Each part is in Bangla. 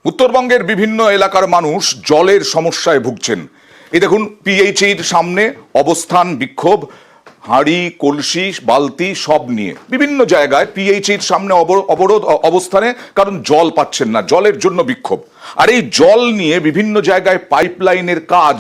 উত্তরবঙ্গের বিভিন্ন এলাকার মানুষ জলের সমস্যায় ভুগছেন। এই দেখুন, পিএইচইর সামনে অবস্থান বিক্ষোভ, হাঁড়ি কলসি বালতি সব নিয়ে বিভিন্ন জায়গায় পিএইচইর সামনে অবরোধ অবস্থানে, কারণ জল পাচ্ছেন না, জলের জন্য বিক্ষোভ। আর এই জল নিয়ে বিভিন্ন জায়গায় পাইপলাইনের কাজ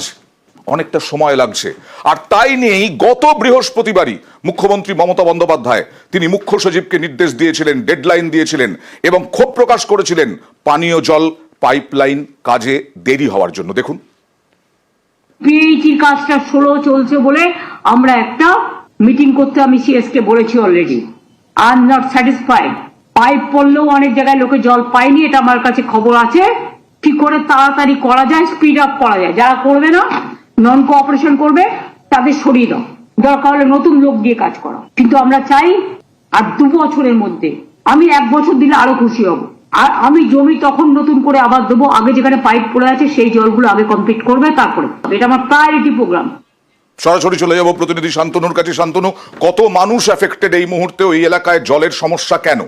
অনেকটা সময় লাগছে। আর তাই নিয়েই গত বৃহস্পতিবারই মুখ্যমন্ত্রী মমতা বন্দ্যোপাধ্যায় তিনি মুখ্য সচিবকে নির্দেশ দিয়েছিলেন, ডেডলাইন দিয়েছিলেন এবং ক্ষোভ প্রকাশ করেছিলেন পানীয় জল পাইপলাইন কাজে দেরি হওয়ার জন্য। দেখুন, পিএইচির কাজটা স্লো চলছে বলে আমরা একটা মিটিং করতে আমি সিএসকে বলেছি already. I am not satisfied. Pipe পড়লেও অনেক জায়গায় লোকে জল পায়নি, এটা আমার কাছে খবর আছে। কি করে তাড়াতাড়ি করা যায়, স্পিড আপ করা যায়। যারা করবে না, নন কোঅপারেশন করবে, তাদের সরিয়ে দাও, দরকার হলে নতুন লোক দিয়ে কাজ করা। কিন্তু আমরা চাই আর 2 বছরের মধ্যে, আমি 1 বছর দিলে আরো খুশি হব। আর আমি জমি তখন নতুন করে আবার দেবো, আগে যেখানে পাইপ পড়ে আছে সেই জলগুলো আগে কমপ্লিট করবে, তারপরে এটা আমার প্রায়োরিটি প্রোগ্রাম। সরাসরি চলে যাব প্রতিনিধি শান্তনুর কাছে। শান্তনু, কত মানুষ এফেক্টেড এই মুহূর্তে, ওই এলাকায় জলের সমস্যা কেন?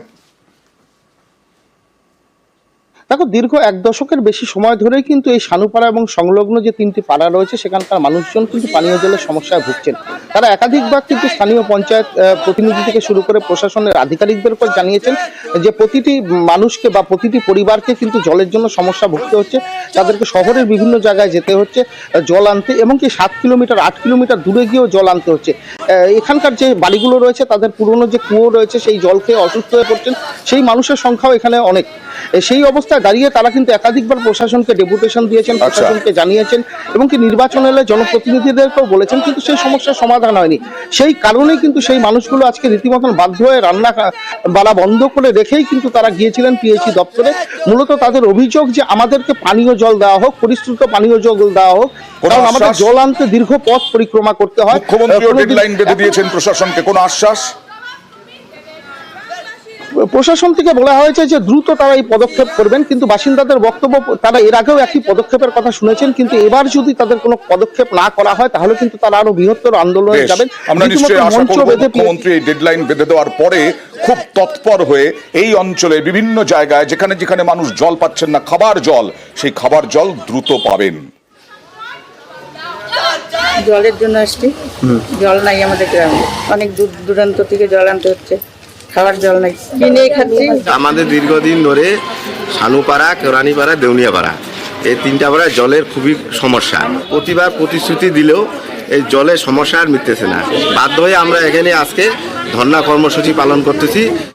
দেখো, দীর্ঘ 1 দশকের বেশি সময় ধরেই কিন্তু এই সানুপাড়া এবং সংলগ্ন যে 3টি পাড়া রয়েছে সেখানকার মানুষজন কিন্তু পানীয় জলের সমস্যায় ভুগছেন। তারা একাধিকবার কিন্তু স্থানীয় পঞ্চায়েত প্রতিনিধি থেকে শুরু করে প্রশাসনের আধিকারিকদেরকে জানিয়েছেন যে প্রতিটি মানুষকে বা প্রতিটি পরিবারকে কিন্তু জলের জন্য সমস্যা ভুগতে হচ্ছে। তাদেরকে শহরের বিভিন্ন জায়গায় যেতে হচ্ছে জল আনতে, এবং কি 7 কিলোমিটার 8 কিলোমিটার দূরে গিয়েও জল আনতে হচ্ছে। এখানকার যে বাড়িগুলো রয়েছে তাদের পুরনো যে কুয়ো রয়েছে সেই জল খেয়ে অসুস্থ হয়ে পড়ছেন, সেই মানুষের সংখ্যাও এখানে অনেক। সেই অবস্থায় দাঁড়িয়ে তারা কিন্তু একাধিকবার প্রশাসনকে ডেপুটেশন দিয়েছেন, প্রশাসনকে জানিয়েছেন এবং কি নির্বাচন এলে জনপ্রতিনিধিদেরকেও বলেছেন, কিন্তু সেই সমস্যার সমাধান হয়নি। সেই কারণেই কিন্তু সেই মানুষগুলো আজকে রীতিমতন বাধ্য হয়ে রান্না বাড়া বন্ধ করে রেখেই কিন্তু তারা গিয়েছিলেন পিএইচই দপ্তরে। মূলত তাদের অভিযোগ যে আমাদেরকে পানীয় জল দেওয়া হোক, পরিশ্রুত পানীয় জল দেওয়া হোক, কারণ আমাদের জল আনতে দীর্ঘ পথ পরিক্রমা করতে হয়। মুখ্যমন্ত্রী ডেডলাইন বেঁধে দিয়েছেন প্রশাসনকে, কোনো আশ্বাস? প্রশাসন থেকে বলা হয়েছে যে দ্রুত তারা এই পদক্ষেপ করবেন, কিন্তু বাসিন্দাদের বক্তব্য তারা এর আগেও একই পদক্ষেপের কথা শুনেছেন, কিন্তু এবার যদি তাদের কোনো পদক্ষেপ না করা হয় তাহলে কিন্তু তারা আরো বৃহত্তর আন্দোলনে যাবেন। আমরা নিশ্চয়ই আশা করব মুখ্যমন্ত্রী এই ডেডলাইন বেঁধে দেওয়ার পরে খুব তৎপর হয়ে এই অঞ্চলে বিভিন্ন জায়গায় যেখানে যেখানে মানুষ জল পাচ্ছেন না, খাবার জল, সেই খাবার জল দ্রুত পাবেন। জলের জন্য আসছি, জল নাই আমাদের গ্রামে, অনেক দূর দূরান্ত থেকে জল আনতে হচ্ছে, খাবার জল নাই, কিনে খাচ্ছি। আমাদের দীর্ঘদিন ধরে সানুপাড়া, কেরানীপাড়া, দেউনিয়াপাড়া এই 3টা পাড়ায় জলের খুবই সমস্যা। প্রতিবার প্রতিশ্রুতি দিলেও এই জলের সমস্যা আর মিটতেছে না। বাধ্য হয়ে আমরা এখানে আজকে ধর্ণা কর্মসূচি পালন করতেছি।